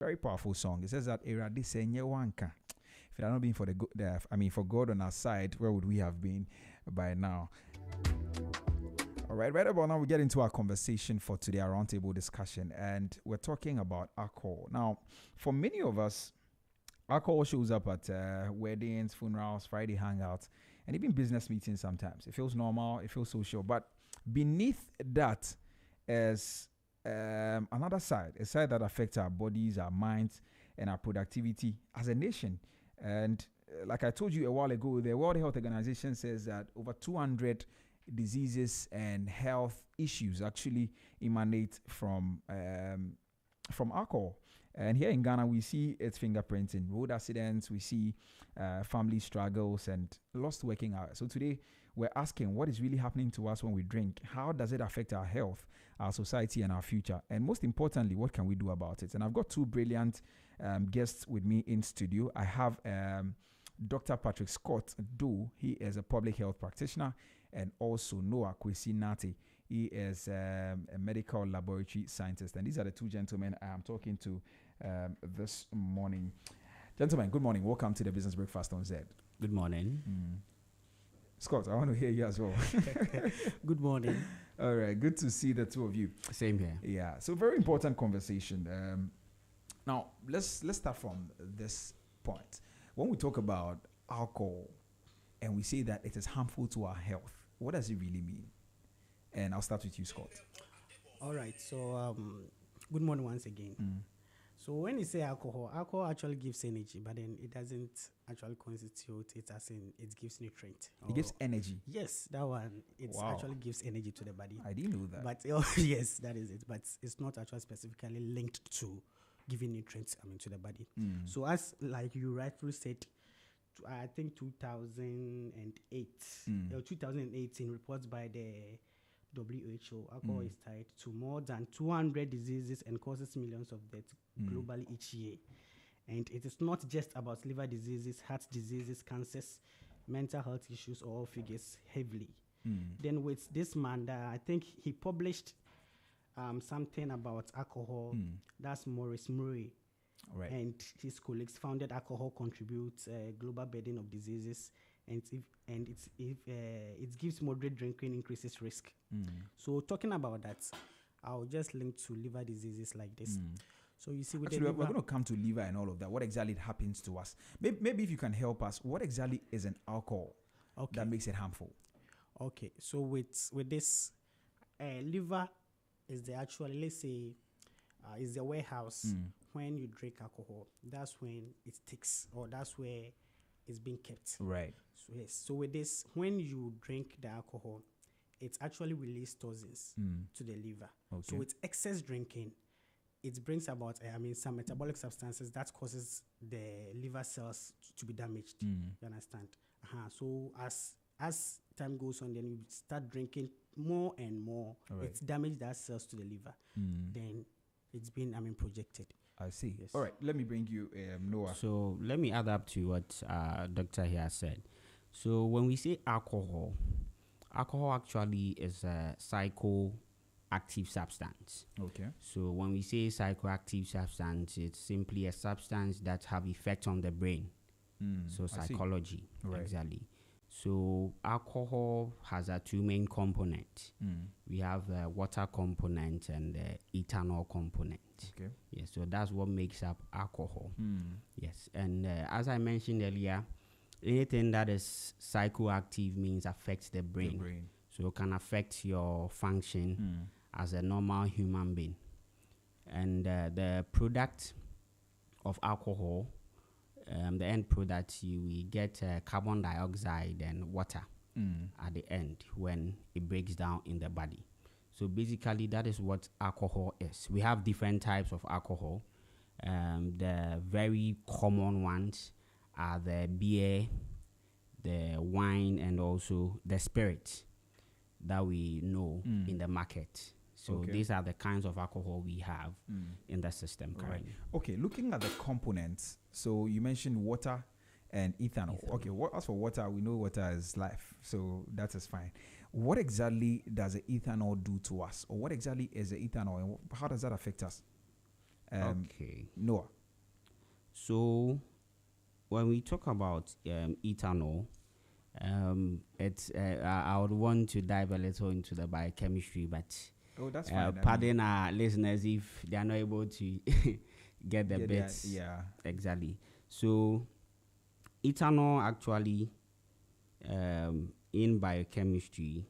Very powerful song. It says that Eradi Senye Wanka. If it had not been for for God on our side, where would we have been by now? All right about now we get into our conversation for today, our roundtable discussion, and we're talking about alcohol. Now, for many of us, alcohol shows up at weddings, funerals, Friday hangouts, and even business meetings sometimes. It feels normal, it feels social, but beneath that is another side, a side that affects our bodies, our minds, and our productivity as a nation. And like I told you a while ago, the World Health Organization says that over 200 diseases and health issues actually emanate from alcohol. And here in Ghana, we see its fingerprints in road accidents, we see family struggles and lost working hours. So today, we're asking what is really happening to us when we drink? How does it affect our health, our society, and our future? And most importantly, what can we do about it? And I've got two brilliant guests with me in studio. I have Dr. Patrick Scott Doe. He is a public health practitioner, and also Noah Kwesi Nati. He is a medical laboratory scientist. And these are the two gentlemen I am talking to this morning. Gentlemen, good morning. Welcome to the Business Breakfast on Z. Good morning. Scott, I want to hear you as well. Good morning. All right, good to see the two of you. Same here. Yeah, so very important conversation. Now, let's start from this point. When we talk about alcohol and we say that it is harmful to our health, what does it really mean? And I'll start with you, Scott. All right. So, good morning once again. So, when you say alcohol, alcohol actually gives energy, but then it doesn't actually constitute it as in it gives nutrient. It gives energy. Yes, that one. It actually gives energy to the body. I didn't know that. But yes, that is it. But it's not actually specifically linked to giving nutrients. To the body. So, as like you rightfully said, I think 2008 or 2018 reports by the WHO, alcohol is tied to more than 200 diseases and causes millions of deaths globally each year. And it is not just about liver diseases, heart diseases, cancers, mental health issues, all figures heavily. Then with this man, I think he published something about alcohol. That's Maurice Murray. Right. And his colleagues founded alcohol contributes global burden of diseases, and it gives moderate drinking increases risk. So talking about that, I'll just link to liver diseases like this. So you see, with actually, we're going to come to liver and all of that. What exactly happens to us? Maybe if you can help us, what exactly is an alcohol that makes it harmful? Okay, so with this, liver is the actual, let's say, is the warehouse. When you drink alcohol, that's when it sticks, or that's where it's being kept. Right. So yes. So with this, when you drink the alcohol, it actually releases toxins to the liver. Okay. So with excess drinking, it brings about some metabolic substances that causes the liver cells to be damaged. You understand? So as time goes on, then you start drinking more and more. Right. It's damaged that cells to the liver. Then it's been projected. I see. Yes. All right, let me bring you Noah. So let me add up to what Doctor here said. So when we say alcohol actually is a psychoactive substance. Okay. So when we say psychoactive substance, it's simply a substance that have effect on the brain. So psychology, right. Exactly. So alcohol has two main components. We have the water component and the ethanol component. Okay. Yes, so that's what makes up alcohol. Yes, and as I mentioned earlier, anything that is psychoactive means affects the brain. So it can affect your function as a normal human being. And the product of alcohol, the end product, we get carbon dioxide and water at the end when it breaks down in the body. So basically, that is what alcohol is. We have different types of alcohol. The very common ones are the beer, the wine, and also the spirit that we know in the market. So these are the kinds of alcohol we have in the system currently. Right. Okay, looking at the components, so you mentioned water and ethanol. Okay, as for water, we know water is life, so that is fine. What exactly does the ethanol do to us? Or what exactly is the ethanol and how does that affect us? Okay. Noah. So when we talk about ethanol, it's I would want to dive a little into the biochemistry, but that's fine. pardon our listeners if they are not able to get the bits. Yeah. Exactly. So ethanol actually in biochemistry.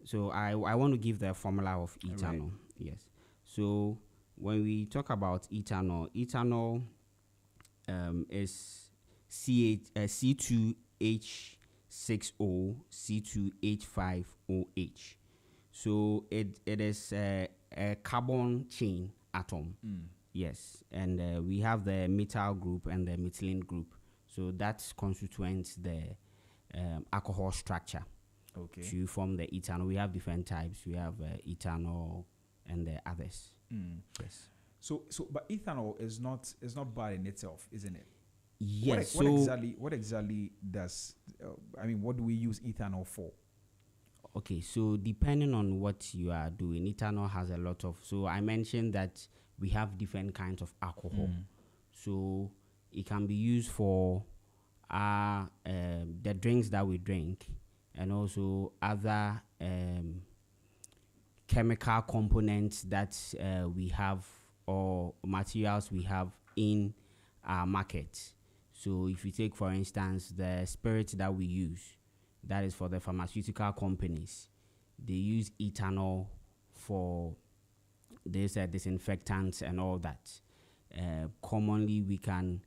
So I want to give the formula of ethanol. Right. Yes. So when we talk about ethanol is C2H6O C2H5OH. So it is a carbon chain atom. Yes, and we have the methyl group and the methylene group. So that constitutes the alcohol structure. Okay. To form the ethanol. We have different types. We have ethanol and the others. Yes. So, but ethanol is not bad in itself, isn't it? Yes. What exactly does? What do we use ethanol for? Okay, so depending on what you are doing, ethanol has a lot of. So I mentioned that we have different kinds of alcohol. So it can be used for the drinks that we drink, and also other chemical components that we have or materials we have in our market. So if you take, for instance, the spirit that we use, that is for the pharmaceutical companies, they use ethanol for this disinfectants and all that. Commonly, we can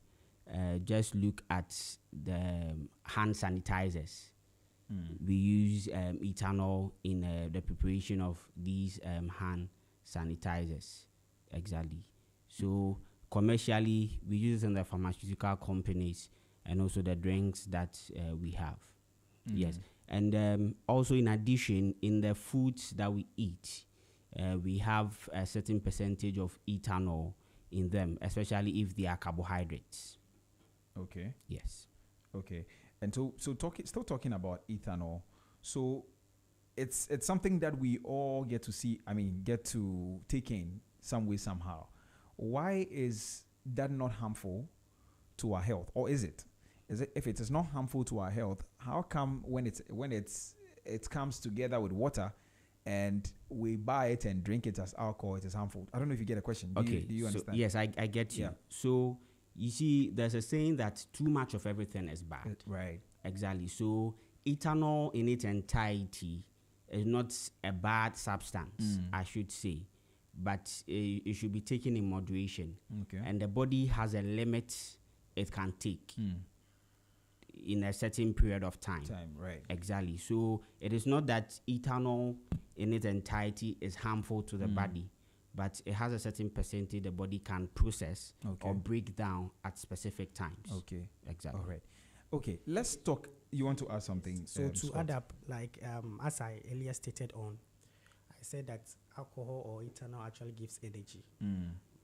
just look at the hand sanitizers. We use ethanol in the preparation of these hand sanitizers. Exactly. So commercially, we use it in the pharmaceutical companies and also the drinks that we have. Yes. And also, in addition, in the foods that we eat, we have a certain percentage of ethanol in them, especially if they are carbohydrates. Okay. Yes. Okay. And still talking about ethanol. So it's something that we all get to see. Get to take in some way, somehow. Why is that not harmful to our health, or is it? If it is not harmful to our health, how come when it comes together with water and we buy it and drink it as alcohol, it is harmful? I don't know if you get a question. Do you understand? Yes, I get you. Yeah. So you see, there's a saying that too much of everything is bad. Right. Exactly. So ethanol in its entirety is not a bad substance, I should say, but it should be taken in moderation. Okay. And the body has a limit it can take in a certain period of time. Right. Exactly. So it is not that ethanol in its entirety is harmful to the body, but it has a certain percentage the body can process or break down at specific times. Okay. Exactly. All right. Okay, let's talk. You want to add something? So to add up, as I earlier stated on, I said that alcohol or ethanol actually gives energy,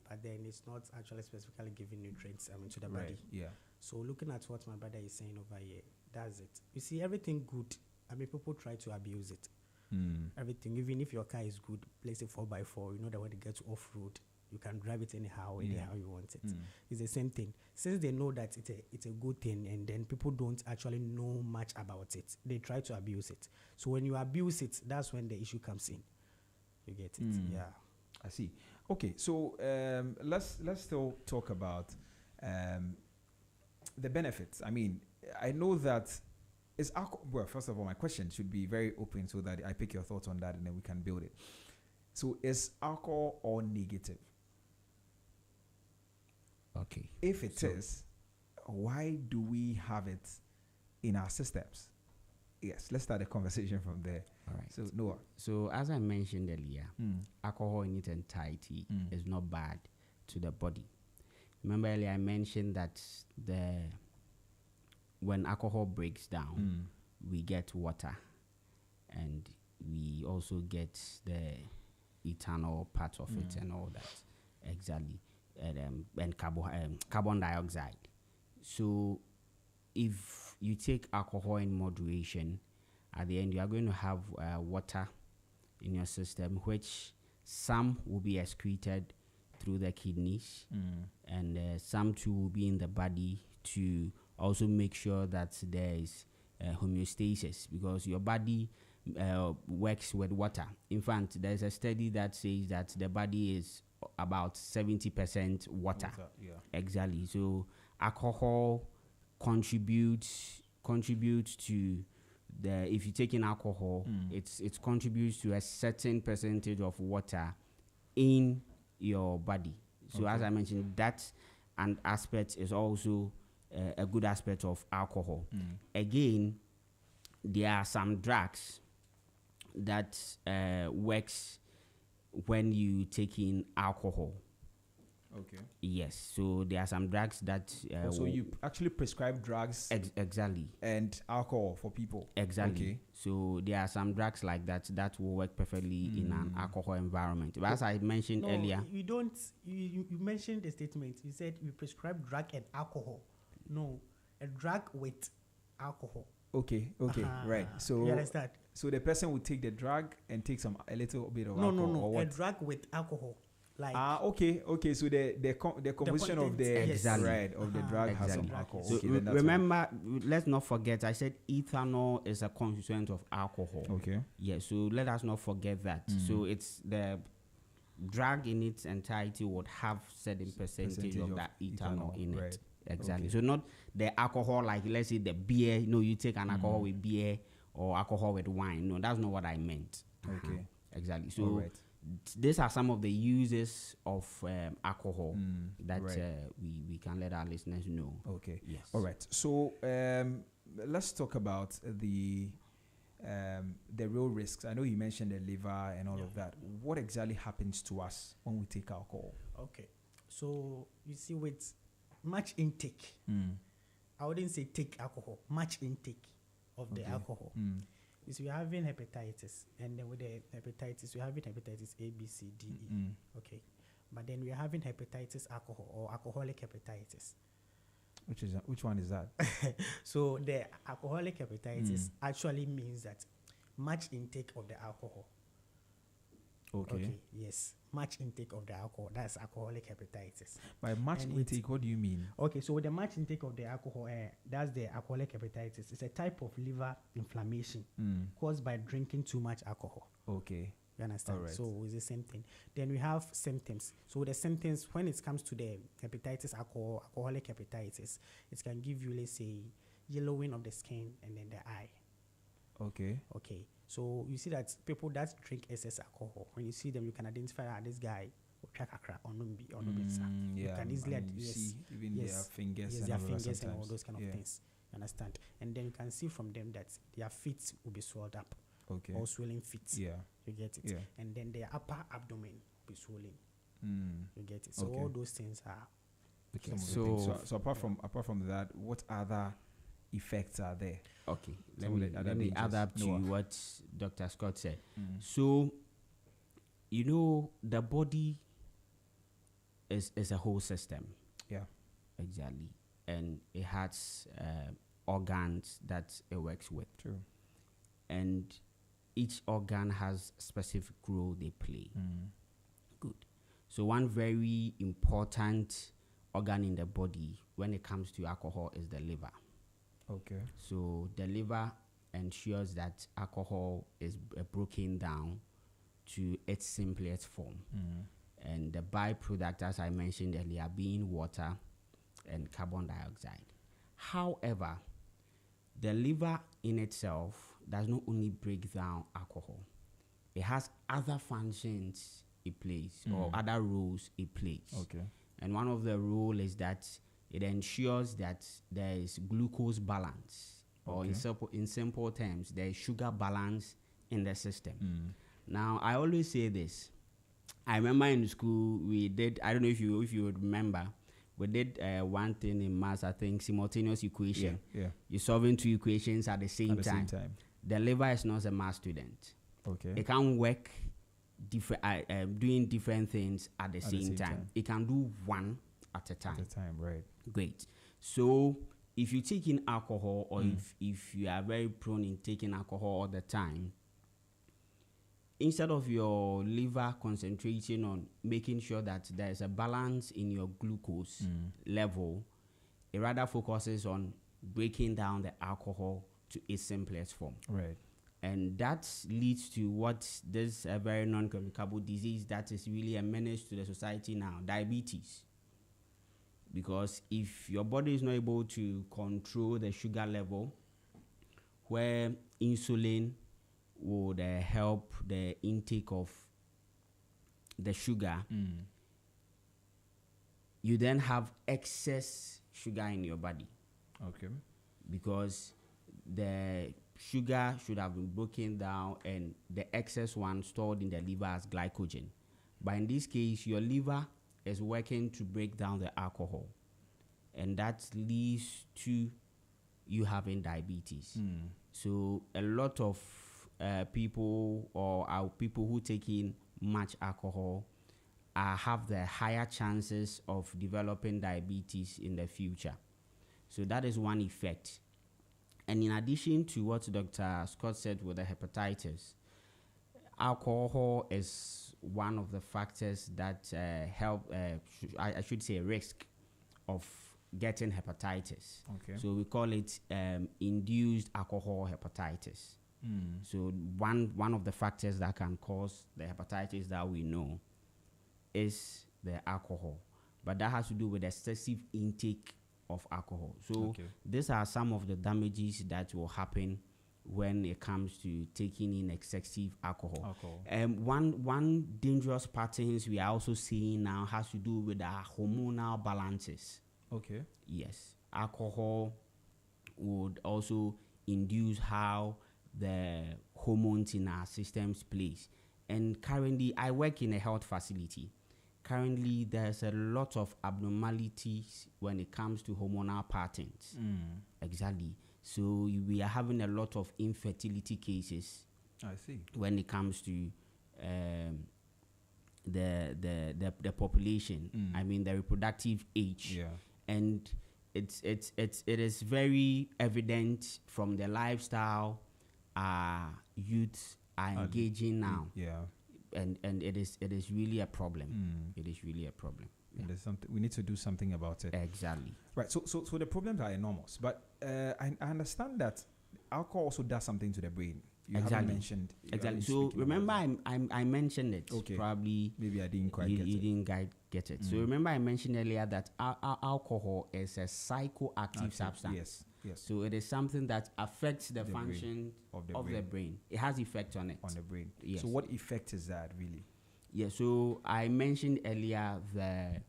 but then it's not actually specifically giving nutrients to the body. Yeah. So looking at what my brother is saying over here, that's it. You see, everything good, people try to abuse it. Everything, even if your car is good, place it 4x4, that when you get to off-road, you can drive it anyhow you want it. It's the same thing. Since they know that it's a good thing, and then people don't actually know much about it, they try to abuse it. So when you abuse it, that's when the issue comes in. You get it? Yeah. I see. Okay, so let's still talk about the benefits. I know that is alcohol. Well, first of all, my question should be very open so that I pick your thoughts on that, and then we can build it. So, is alcohol all negative? Okay. If it is, why do we have it in our systems? Yes, let's start the conversation from there. All right. So, Noah. So, as I mentioned earlier, alcohol in its entirety is not bad to the body. Remember earlier I mentioned that when alcohol breaks down, we get water, and we also get the ethanol part of it and all that. Exactly. And carbon dioxide. So if you take alcohol in moderation, at the end you are going to have water in your system, which some will be excreted through the kidneys, and some too will be in the body to also make sure that there is homeostasis, because your body works with water. In fact, there's a study that says that the body is about 70% water. Yeah. Exactly. So alcohol contributes to the, if you take in alcohol, it contributes to a certain percentage of water in your body. So as I mentioned, that an aspect is also a good aspect of alcohol. Again, there are some drugs that works when you take in alcohol. Okay. Yes, so there are some drugs that so you actually prescribe drugs exactly and alcohol for people. Exactly. Okay. So there are some drugs like that will work perfectly in an alcohol environment. But as I mentioned earlier, you don't. You mentioned the statement. You said you prescribe drug and alcohol. No, a drug with alcohol. Okay. Right. So you understand? So the person would take the drug and take a little bit of alcohol. No. A drug with alcohol. Like okay. So the composition of the exactly. right of the drug has some alcohol. So okay, remember, let's not forget. I said ethanol is a constituent of alcohol. Okay. Yeah. So let us not forget that. So it's the drug in its entirety would have certain percentage of that ethanol in right. it. Exactly. Okay. So not the alcohol, like let's say the beer. No, you take an alcohol with beer or alcohol with wine. No, that's not what I meant. Okay. Exactly. So these are some of the uses of alcohol that we can let our listeners know. Okay. Yes. All right. So let's talk about the real risks. I know you mentioned the liver and all of that. What exactly happens to us when we take alcohol? Okay. So you see, with much intake, I wouldn't say take alcohol. Much intake of the alcohol. You see, we're having hepatitis, and then with the hepatitis, we're having hepatitis A, B, C, D, E. Okay. But then we're having hepatitis alcohol or alcoholic hepatitis. Which one is that? So the alcoholic hepatitis actually means that much intake of the alcohol. Okay. Yes. Much intake of the alcohol. That's alcoholic hepatitis. By much intake, what do you mean? Okay, so with the much intake of the alcohol, that's the alcoholic hepatitis. It's a type of liver inflammation caused by drinking too much alcohol. Okay. You understand? Right. So it's the same thing. Then we have symptoms. So the symptoms, when it comes to the hepatitis, alcoholic hepatitis, it can give you, let's say, yellowing of the skin and then the eye. Okay. So you see that people that drink excess alcohol, when you see them, you can identify this guy you can easily see even their fingers and their all fingers and all those kind of things. You understand? And then you can see from them that their feet will be swelled up. Okay. Or swelling feet. Yeah. You get it? Yeah. And then their upper abdomen will be swollen. You get it? So okay. all those things are okay. So apart from that, what other effects are there? Okay. Let me add up to what Dr. Scott said. So the body is a whole system. Yeah. Exactly. And it has organs that it works with. True. And each organ has specific role they play. Good. So one very important organ in the body when it comes to alcohol is the liver. Okay. So the liver ensures that alcohol is broken down to its simplest form. And the byproduct, as I mentioned earlier, being water and carbon dioxide. However, the liver in itself does not only break down alcohol. It has other functions it plays or other roles it plays. Okay. And one of the roles is that it ensures that there is glucose balance, or in simple terms, there is sugar balance in the system. Now, I always say this. I remember in school we did, I don't know if you would remember, we did one thing in maths, I think, simultaneous equation. Yeah. You're solving two equations at the same time. The liver is not a math student. Okay. It can work doing different things at the same time. It can do one at a time. Right. Great. So if you take in alcohol, or if you are very prone in taking alcohol all the time, instead of your liver concentrating on making sure that there is a balance in your glucose level, it rather focuses on breaking down the alcohol to its simplest form. Right. And that leads to what this very non-communicable disease that is really a menace to the society now, diabetes. Because if your body is not able to control the sugar level, where insulin would help the intake of the sugar, you then have excess sugar in your body. Okay. Because the sugar should have been broken down and the excess one stored in the liver as glycogen. But in this case, your liver is working to break down the alcohol. And that leads to you having diabetes. So a lot of people or our people who take in much alcohol have the higher chances of developing diabetes in the future. So that is one effect. And in addition to what Dr. Scott said with the hepatitis, alcohol is one of the factors that help, I should say, risk of getting hepatitis. Okay. So we call it induced alcohol hepatitis. So one of the factors that can cause the hepatitis that we know is the alcohol. But that has to do with excessive intake of alcohol. So these are some of the damages that will happen when it comes to taking in excessive alcohol. One dangerous patterns we are also seeing now has to do with our hormonal balances. Okay. Yes. Alcohol would also induce how the hormones in our systems plays. And currently, I work in a health facility. Currently, there's a lot of abnormalities when it comes to hormonal patterns. Exactly. So we are having a lot of infertility cases. I see. When it comes to the population, I mean the reproductive age. Yeah. And it is very evident from the lifestyle youths are engaging now. Yeah. And it is really a problem. It is really a problem. Yeah. There's something we need to do something about it. Exactly. Right. So the problems are enormous, but I understand that alcohol also does something to the brain. You haven't mentioned. Exactly. So remember, I mentioned it. Okay. Probably maybe I didn't quite get it. You didn't get it. So remember, I mentioned earlier that alcohol is a psychoactive substance. Yes. So it is something that affects the function of the brain. It has effect on it. On the brain. Yes. So what effect is that really? Yeah. So I mentioned earlier the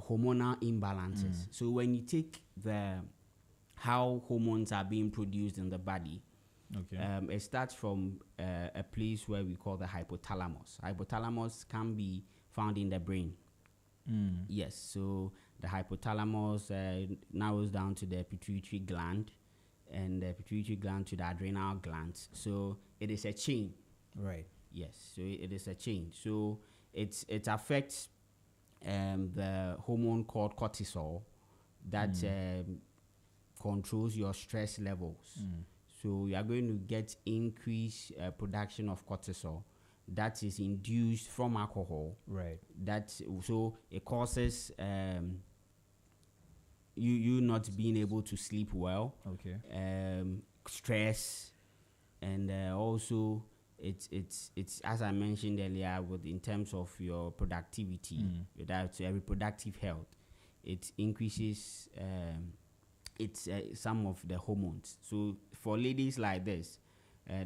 hormonal imbalances. So when you take how hormones are being produced in the body, it starts from a place where we call the hypothalamus. Hypothalamus can be found in the brain. Yes, so the hypothalamus narrows down to the pituitary gland, and the pituitary gland to the adrenal glands. So it is a chain. Right. Yes, so it is a chain. So it affects the hormone called cortisol that controls your stress levels. So you are going to get increased production of cortisol that is induced from alcohol. Right. So it causes you not being able to sleep well. Okay. Stress, and also it's as I mentioned earlier, in terms of your productivity, that's reproductive health. It increases some of the hormones. So for ladies like this,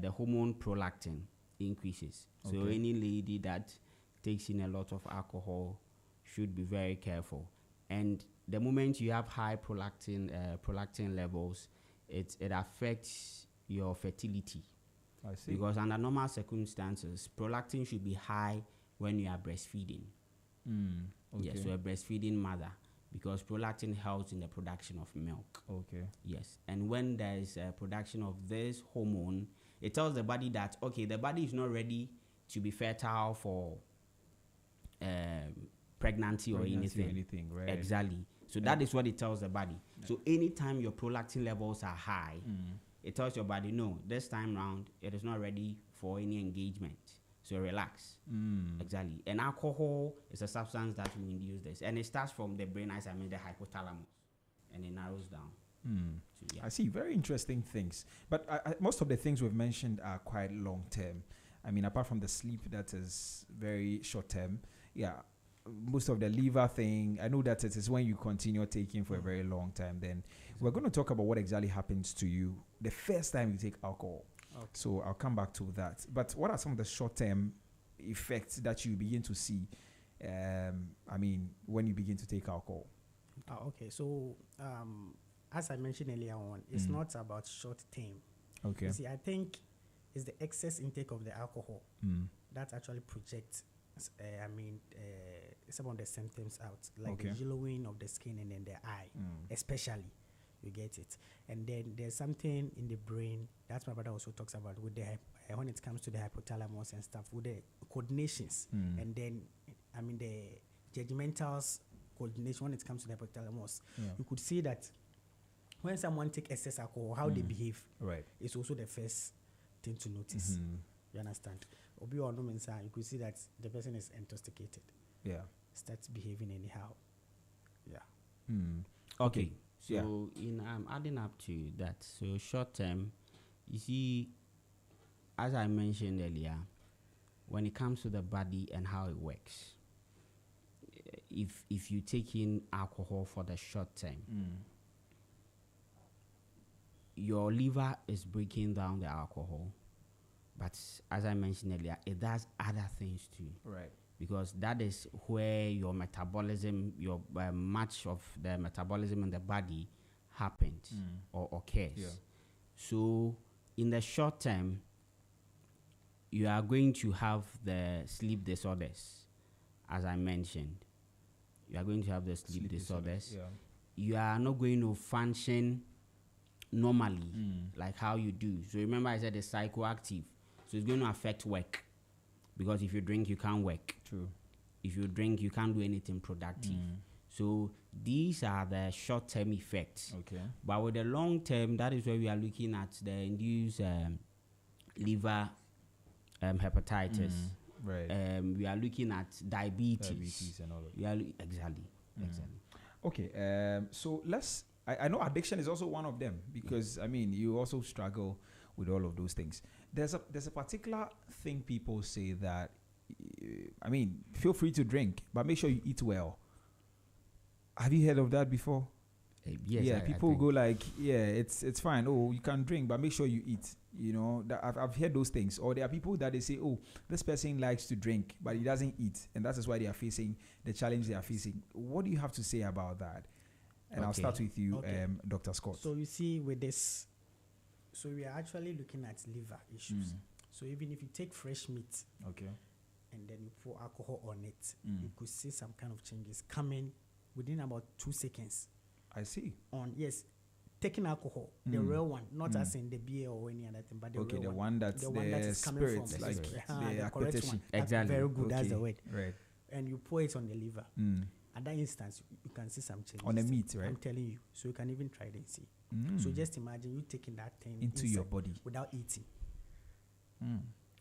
the hormone prolactin increases. So any lady that takes in a lot of alcohol should be very careful. And the moment you have high prolactin levels, it affects your fertility. I see. Because under normal circumstances, prolactin should be high when you are breastfeeding. Yes, so a breastfeeding mother, because prolactin helps in the production of milk. Okay. Yes, and when there is a production of this hormone, it tells the body that the body is not ready to be fertile for pregnancy or anything. Right? Exactly. So that is what it tells the body. So anytime your prolactin levels are high, it tells your body, no, this time round it is not ready for any engagement. So relax. Exactly. And alcohol is a substance that will induce this. And it starts from the brain, as I mean, the hypothalamus. And it narrows down. So, yeah. I see. Very interesting things. But most of the things we've mentioned are quite long term. I mean, apart from the sleep, that is very short term. Yeah. Most of the liver thing, I know that it is when you continue taking for a very long time. Then we're going to talk about what exactly happens to you the first time you take alcohol. Okay. So I'll come back to that. But what are some of the short-term effects that you begin to see? I mean, when you begin to take alcohol. Okay. So as I mentioned earlier on, it's not about short-term. Okay. You see, I think it's the excess intake of the alcohol that actually projects. Some of the symptoms out, like the yellowing of the skin and then the eye, especially. You get it. And then there's something in the brain that my brother also talks about with the when it comes to the hypothalamus and stuff, with the coordinations. And then, the judgmental coordination when it comes to the hypothalamus. You could see that when someone takes excess alcohol, how they behave is also the first thing to notice. You understand? You could see that the person is intoxicated. Yeah. Starts behaving anyhow. Yeah. Okay. So adding up to that, so short term, you see, as I mentioned earlier, when it comes to the body and how it works, if you take in alcohol for the short term, your liver is breaking down the alcohol, but as I mentioned earlier, it does other things too. Right. Because that is where your metabolism, much of the metabolism in the body happens or occurs. Yeah. So in the short term, you are going to have the sleep disorders, as I mentioned. You are going to have the sleep disorders. Yeah. You are not going to function normally like how you do. So remember I said it's psychoactive. So it's going to affect work. Because if you drink, you can't work. True. If you drink, you can't do anything productive. So these are the short-term effects. Okay. But with the long-term, that is where we are looking at the induced liver hepatitis. Right. We are looking at diabetes. Diabetes and all of that. Exactly. Okay. So I know addiction is also one of them because, you also struggle with all of those things. There's a particular thing people say that, feel free to drink, but make sure you eat well. Have you heard of that before? Yes. Yeah, people go like, it's fine. Oh, you can drink, but make sure you eat. I've heard those things. Or there are people that they say, oh, this person likes to drink, but he doesn't eat. And that is why they are facing the challenge they are facing. What do you have to say about that? And I'll start with you, Dr. Scott. So you see with this, so we are actually looking at liver issues. So even if you take fresh meat, and then you pour alcohol on it, you could see some kind of changes coming within about 2 seconds. I see. Taking alcohol, the real one, not as in the beer or any other thing, but the real the one that's the one that is coming from like the correct one. Exactly. Very good. That's the word. Right. And you pour it on the liver. At that instance, you can see some changes. On the meat, right? I'm telling you. So you can even try it and see. So just imagine you taking that thing into your body without eating.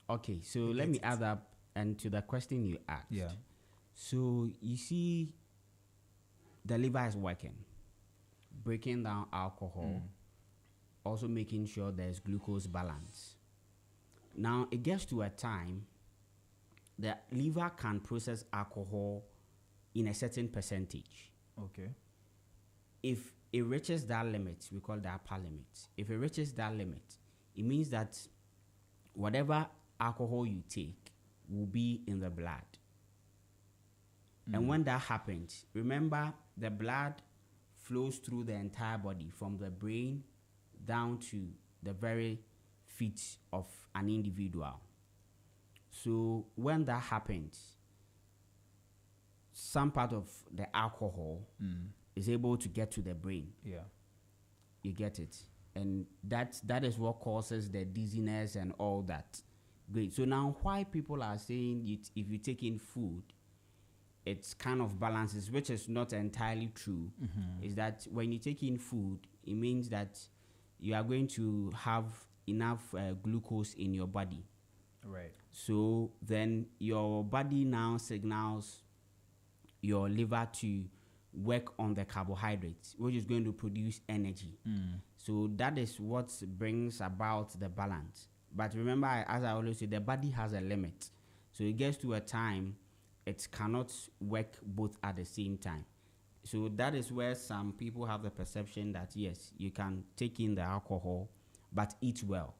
Okay, so let me add up and to the question you asked. Yeah. So you see, the liver is working, breaking down alcohol, also making sure there's glucose balance. Now it gets to a time the liver can process alcohol in a certain percentage. Okay. If it reaches that limit, we call that upper limit. If it reaches that limit, it means that whatever alcohol you take will be in the blood. And when that happens, remember the blood flows through the entire body from the brain down to the very feet of an individual. So when that happens, some part of the alcohol is able to get to the brain. Yeah. You get it? And that is what causes the dizziness and all that. Great. So now why people are saying if you take in food, it's kind of balances, which is not entirely true, is that when you take in food, it means that you are going to have enough glucose in your body. Right. So then your body now signals your liver to work on the carbohydrates, which is going to produce energy. So that is what brings about the balance. But remember, as I always say, the body has a limit. So it gets to a time it cannot work both at the same time. So that is where some people have the perception that yes, you can take in the alcohol, but eat well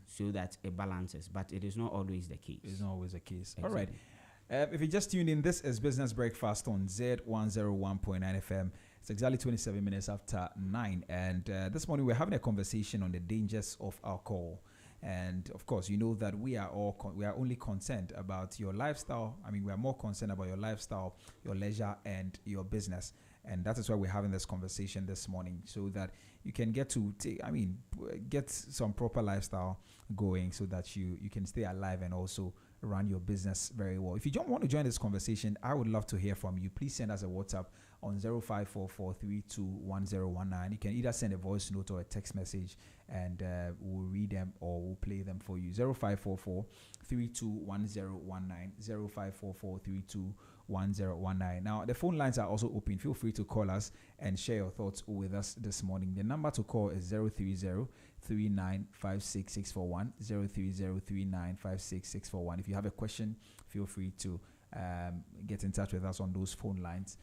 so that it balances. But it is not always the case. It's not always the case. Exactly. All right. If you just tuned in, this is Business Breakfast on Z101.9 FM. It's exactly 27 minutes after 9. And this morning we're having a conversation on the dangers of alcohol. And of course, you know that we are only concerned about your lifestyle. I mean, we are more concerned about your lifestyle, your leisure, and your business. And that is why we're having this conversation this morning, so that you can get some proper lifestyle going, so that you can stay alive and also run your business very well. If you don't want to join this conversation, I would love to hear from you. Please send us a WhatsApp on 0544321019. You can either send a voice note or a text message, and we'll read them or we'll play them for you. 0544321019. 0544321019. Now, the phone lines are also open. Feel free to call us and share your thoughts with us this morning. The number to call is 030-3956-641. 030-3956-641. If you have a question, feel free to get in touch with us on those phone lines.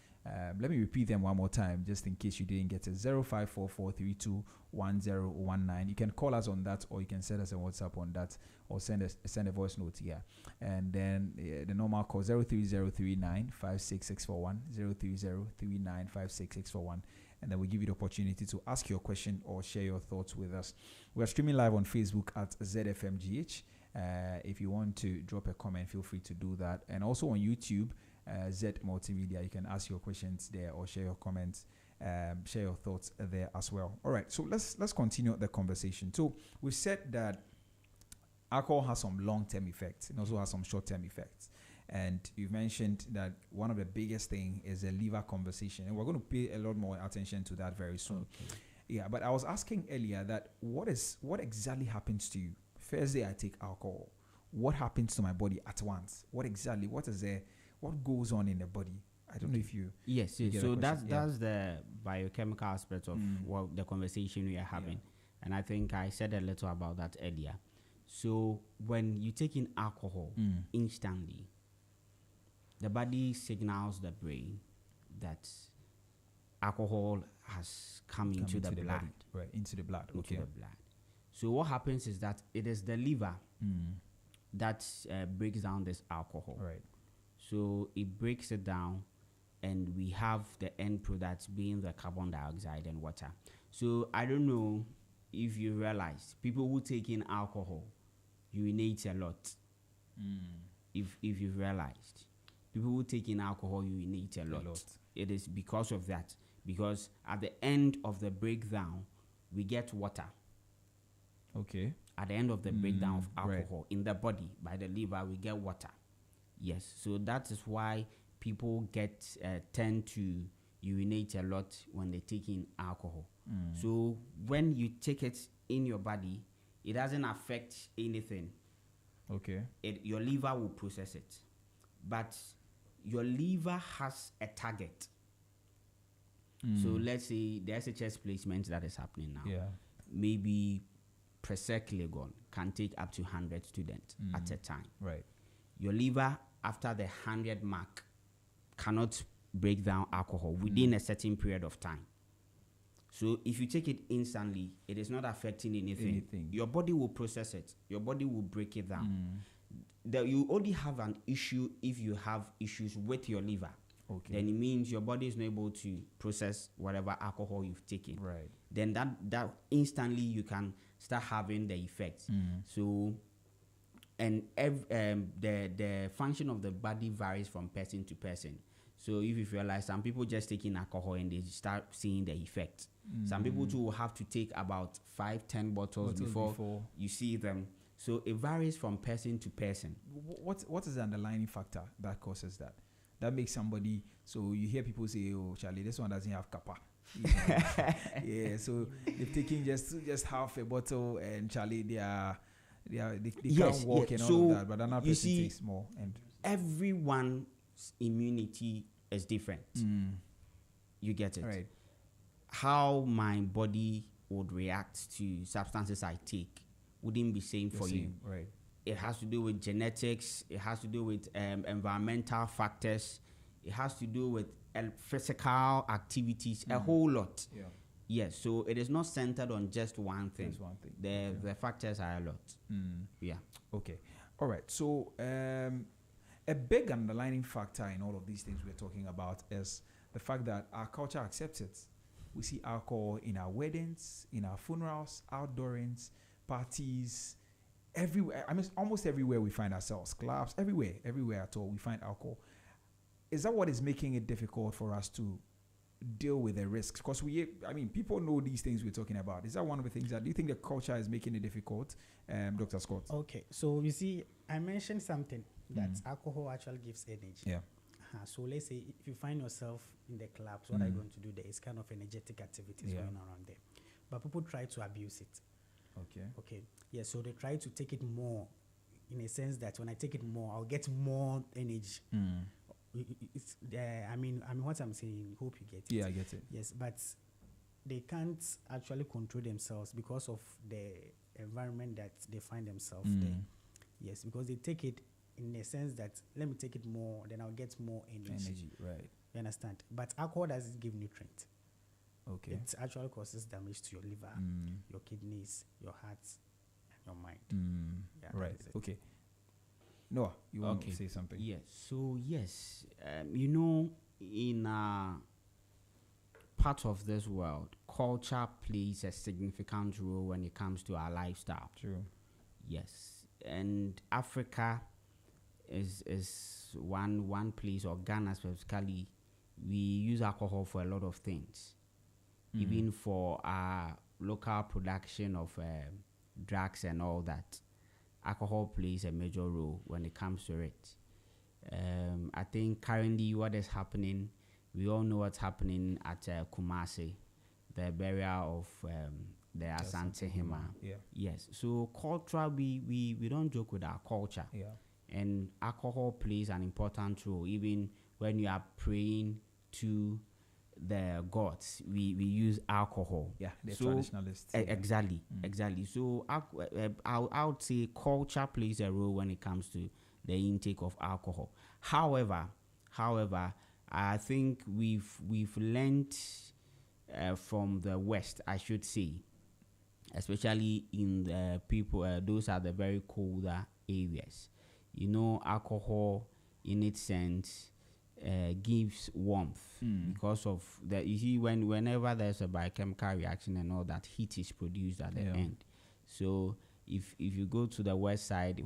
Let me repeat them one more time, just in case you didn't get it. 0544321019. You can call us on that, or you can send us a WhatsApp on that, or send a voice note here. And then the normal call 030-3956-641. 030-3956-641. And then we give you the opportunity to ask your question or share your thoughts with us. We are streaming live on Facebook at ZFMGH. If you want to drop a comment, feel free to do that. And also on YouTube, Z Multimedia, you can ask your questions there or share your comments, share your thoughts there as well. All right, so let's continue the conversation. So we've said that alcohol has some long-term effects. It also has some short-term effects. And you've mentioned that one of the biggest thing is the liver conversation. And we're going to pay a lot more attention to that very soon. Okay. Yeah, but I was asking earlier that what exactly happens to you? First day I take alcohol. What happens to my body at once? What goes on in the body? I don't know if you... Yes. So that's the biochemical aspect of what the conversation we are having. Yeah. And I think I said a little about that earlier. So when you take in alcohol instantly, the body signals the brain that alcohol has come into the blood. Body. Right, into the blood. Into the blood. So what happens is that it is the liver that breaks down this alcohol. Right. So it breaks it down, and we have the end product being the carbon dioxide and water. So I don't know if you realize, people who take in alcohol urinate a lot. If you've realized, people who take in alcohol urinate a lot. It is because of that. Because at the end of the breakdown, we get water. Okay. At the end of the breakdown of alcohol in the body by the liver, we get water. Yes. So that is why people tend to urinate a lot when they take in alcohol. So when you take it in your body, it doesn't affect anything. Okay. Your liver will process it. But your liver has a target. So let's say there's a chest placement that is happening now. Yeah. Maybe Preseclegon can take up to 100 students at a time. Right. Your liver, after the 100 mark, cannot break down alcohol within a certain period of time. So if you take it instantly, it is not affecting anything. Your body will process it. Your body will break it down. You only have an issue if you have issues with your liver. Okay. Then it means your body is not able to process whatever alcohol you've taken. Right. Then that instantly you can start having the effects. So, and the function of the body varies from person to person. So if you realize, some people just taking alcohol and they start seeing the effect. Some people too will have to take about 5-10 bottles before you see them. So it varies from person to person. What is the underlying factor that causes that? That makes somebody, so you hear people say, oh, Charlie, this one doesn't have kappa. Yeah, so they've taken just half a bottle, and Charlie, they are they Yes, can't walk yeah. and all So, of that, but another you person see, takes more. And everyone's immunity is different. You get it? right. How my body would react to substances I take wouldn't be same for you. Right. It has to do with genetics. It has to do with environmental factors. It has to do with physical activities, a whole lot. Yeah. Yes, so it is not centered on just one thing. Just one thing. The factors are a lot. Yeah. Okay. All right. So a big underlining factor in all of these things we're talking about is the fact that our culture accepts it. We see alcohol in our weddings, in our funerals, outdoorings, parties, everywhere. I mean, almost everywhere we find ourselves, clubs, everywhere at all, we find alcohol. Is that what is making it difficult for us to deal with the risks? Because people know these things we're talking about. Is that one of the things do you think the culture is making it difficult, Dr. Scott? Okay, so you see, I mentioned something that alcohol actually gives energy. Yeah. So let's say if you find yourself in the clubs, what are you going to do there? It's kind of energetic activities going on around there. But people try to abuse it. Okay. Yeah, so they try to take it more in a sense that when I take it more, I'll get more energy. It's, I mean what I'm saying, hope you get it. Yeah, I get it. Yes, but they can't actually control themselves because of the environment that they find themselves there. Yes, because they take it in a sense that let me take it more, then I'll get more energy. Right. You understand? But alcohol doesn't give nutrients. Okay. It actually causes damage to your liver, your kidneys, your heart, and your mind. Yeah, right. Okay. Noah, you want to say something? Yes. So yes, in part of this world, culture plays a significant role when it comes to our lifestyle. True. Yes, and Africa is one place, or Ghana specifically, we use alcohol for a lot of things, even for our local production of drugs and all that. Alcohol plays a major role when it comes to it. I think currently what is happening, we all know what's happening at Kumasi, the burial of the Asante Hema. Yeah. Yes. So culture, we don't joke with our culture. Yeah. And alcohol plays an important role. Even when you are praying to the gods, we use alcohol. Yeah, the traditionalists. Exactly. So I would say culture plays a role when it comes to the intake of alcohol. However, I think we've learned from the West, I should say, especially in the people, those are the very colder areas. Alcohol in its sense gives warmth because of that. You see, whenever there's a biochemical reaction and all that, heat is produced at the end. So if you go to the west side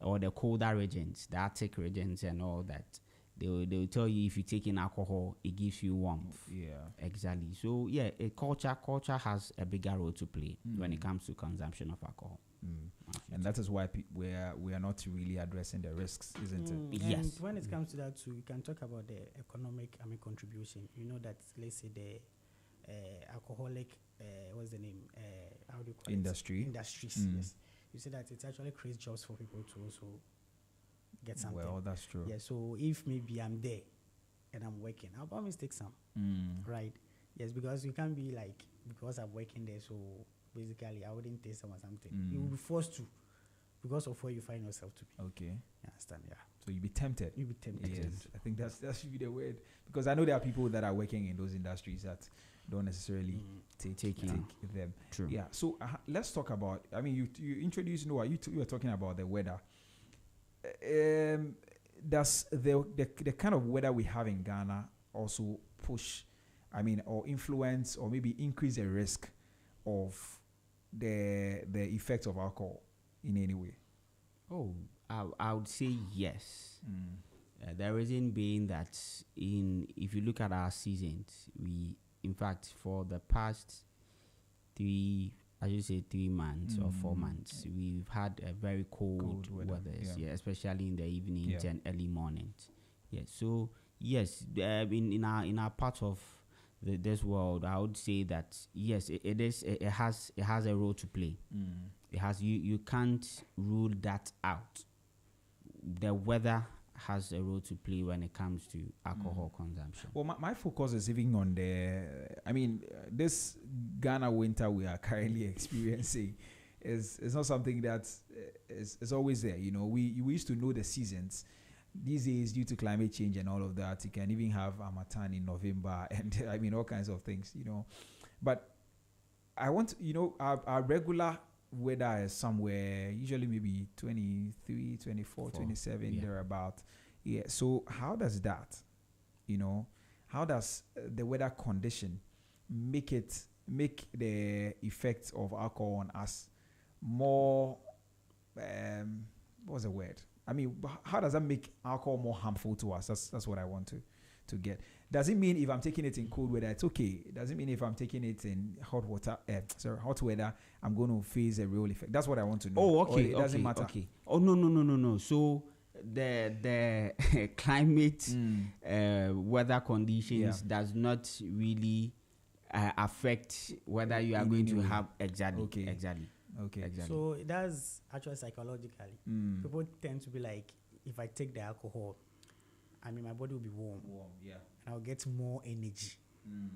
or the colder regions, the Arctic regions and all that, they will tell you if you take in alcohol, it gives you warmth. Yeah, exactly. So yeah, culture has a bigger role to play when it comes to consumption of alcohol. And that is why we are not really addressing the risks, isn't it? Yes. And when it comes to that too, you can talk about the economic contribution. You know that, let's say the alcoholic what's the name? How do you call Industry. it? Industries. Yes. You see that it actually creates jobs for people to also get something. Well, that's true. Yeah. So if maybe I'm there and I'm working, I'll always take some. Right. Yes, because you can't be like, because I'm working there, so basically I wouldn't taste some or something. You will be forced to, because of where you find yourself to be. Okay. You understand? Yeah. So you'll be tempted. You'll be tempted. Yes. I think that should be the word, because I know there are people that are working in those industries that don't necessarily take them. True. Yeah. So let's talk about. I mean, you introduced Noah. You were talking about the weather. Does the kind of weather we have in Ghana also push, or influence, or maybe increase the risk of the effects of alcohol in any way? Oh, I would say yes. The reason being that if you look at our seasons, in fact, for the past 3 months or 4 months, we've had a very cold weather, especially in the evenings and early mornings. Yeah, so yes, in our part of this world, I would say that yes, it has a role to play. It has you can't rule that out. The weather has a role to play when it comes to alcohol consumption. Well, my focus is even on this Ghana winter we are currently experiencing is not something that is always there. You know, we used to know the seasons. These days, due to climate change and all of that, you can even have Harmattan in November and I mean all kinds of things, you know. But I want, you know, our regular weather is somewhere usually maybe 23, 24, 27, yeah. thereabout. Yeah. So how does that, you know, how does the weather condition make the effects of alcohol on us more, what's the word? I mean, how does that make alcohol more harmful to us? That's what I want to get. Does it mean if I'm taking it in cold weather, it's okay? Does it mean if I'm taking it in hot weather, I'm going to face a real effect? That's what I want to know. Oh, okay. Or it doesn't matter. Okay. Oh, no. So the climate weather conditions does not really affect whether you are going to have exactly. So that's actually psychologically. People tend to be like, if I take the alcohol, I mean, my body will be warm, yeah, and I'll get more energy.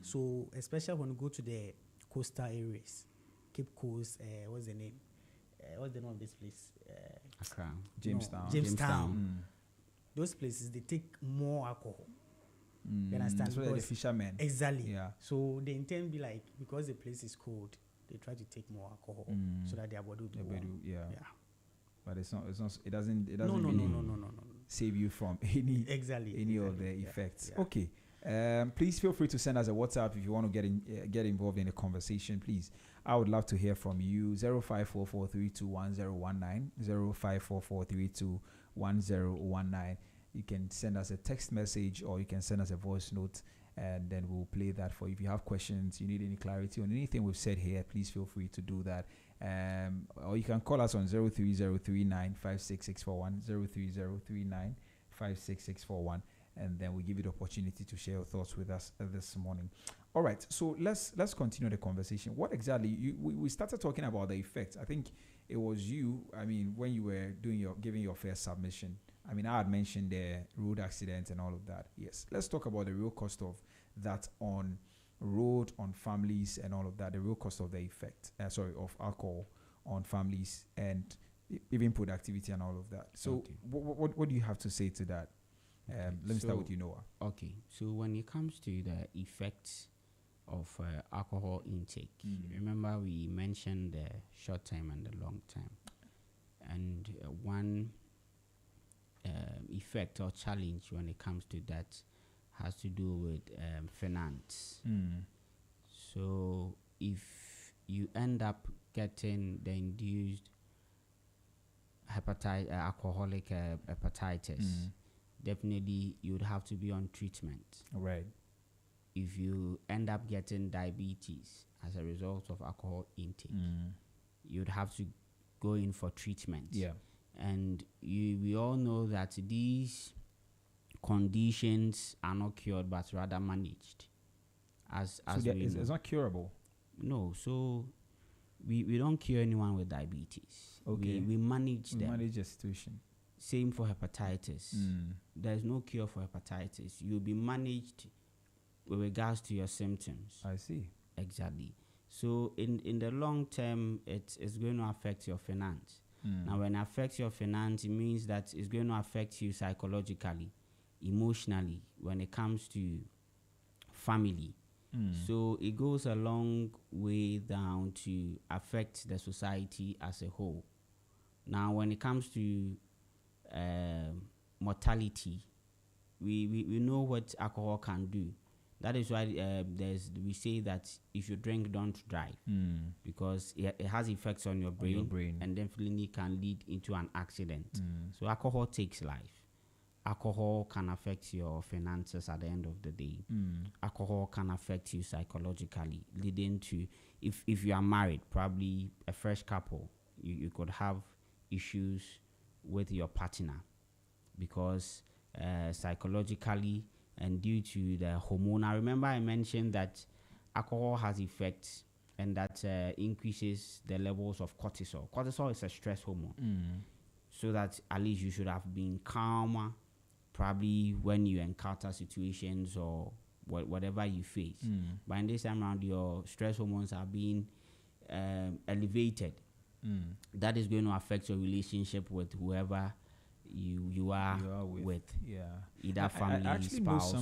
So, especially when you go to the coastal areas, Cape Coast, what's the name? What's the name of this place? Accra. Jamestown. Jamestown. Those places, they take more alcohol. You understand? That's why the fishermen. Exactly. Yeah. So they intend be like, because the place is cold, they try to take more alcohol so that their body will be warm. Yeah. Yeah. But it's not. It doesn't No. save you from any of the effects. Yeah. Okay. Please feel free to send us a WhatsApp if you want to get involved in the conversation. Please, I would love to hear from you. 0544321019, 0544321019. You can send us a text message or you can send us a voice note, and then we'll play that for you. If you have questions, you need any clarity on anything we've said here, please feel free to do that. Or you can call us on 03039566641, 03039566641, and then we give you the opportunity to share your thoughts with us this morning. All right, so let's continue the conversation. What exactly we started talking about the effects. I think it was you. I mean, when you were giving your first submission. I mean, I had mentioned the road accidents and all of that. Yes, let's talk about the real cost of that on road, on families, and all of that. The real cost of the effect, of alcohol on families and even productivity and all of that. So, Okay. What do you have to say to that? Let me start with you, Noah. Okay, so when it comes to the effects of alcohol intake, remember we mentioned the short term and the long term, and one effect or challenge when it comes to that has to do with finance. So if you end up getting the induced alcoholic hepatitis, definitely you would have to be on treatment. Right. If you end up getting diabetes as a result of alcohol intake, you'd have to go in for treatment. Yeah. And we all know that these conditions are not cured but rather managed. It's not curable. No, so we don't cure anyone with diabetes. Okay. We manage them. Manage the situation. Same for hepatitis. There's no cure for hepatitis. You'll be managed with regards to your symptoms. I see. Exactly. So in the long term, it's going to affect your finance. Now, when it affects your finance, it means that it's going to affect you psychologically, emotionally, when it comes to family. So it goes a long way down to affect the society as a whole. Now, when it comes to mortality, we know what alcohol can do. That is why we say that if you drink, don't drive, because it has effects on your brain, and definitely can lead into an accident. So alcohol takes life. Alcohol can affect your finances at the end of the day. Alcohol can affect you psychologically, leading to, if you are married, probably a fresh couple, you could have issues with your partner because psychologically and due to the hormonal. Remember I mentioned that alcohol has effects and that increases the levels of cortisol. Cortisol is a stress hormone. So that at least you should have been calmer, probably when you encounter situations or whatever you face. But in this time around, your stress hormones are being elevated. That is going to affect your relationship with whoever you are with. Yeah. Either family, I actually spouse.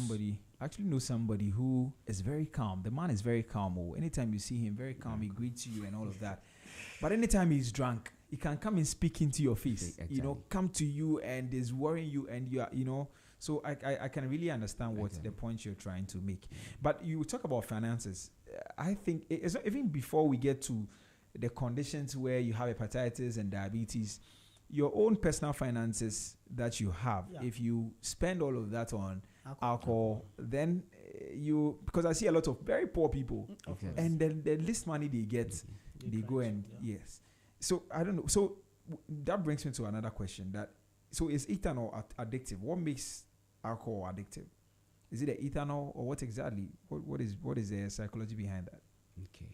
know somebody who is very calm. The man is very calm. Oh, anytime you see him, very calm. He greets you and all of that. But anytime he's drunk, he can come and speak into your face. Exactly. You know, come to you and is worrying you, and you are, you know. So I can really understand what the point you're trying to make. But you talk about finances. I think it's not, even before we get to the conditions where you have hepatitis and diabetes, your own personal finances that you have, if you spend all of that on alcohol, then because I see a lot of very poor people, and then the least money they get, they go and yes. So I don't know. So that brings me to another question. So is ethanol addictive? What makes alcohol addictive? Is it the ethanol, or what exactly? What is the psychology behind that? Okay.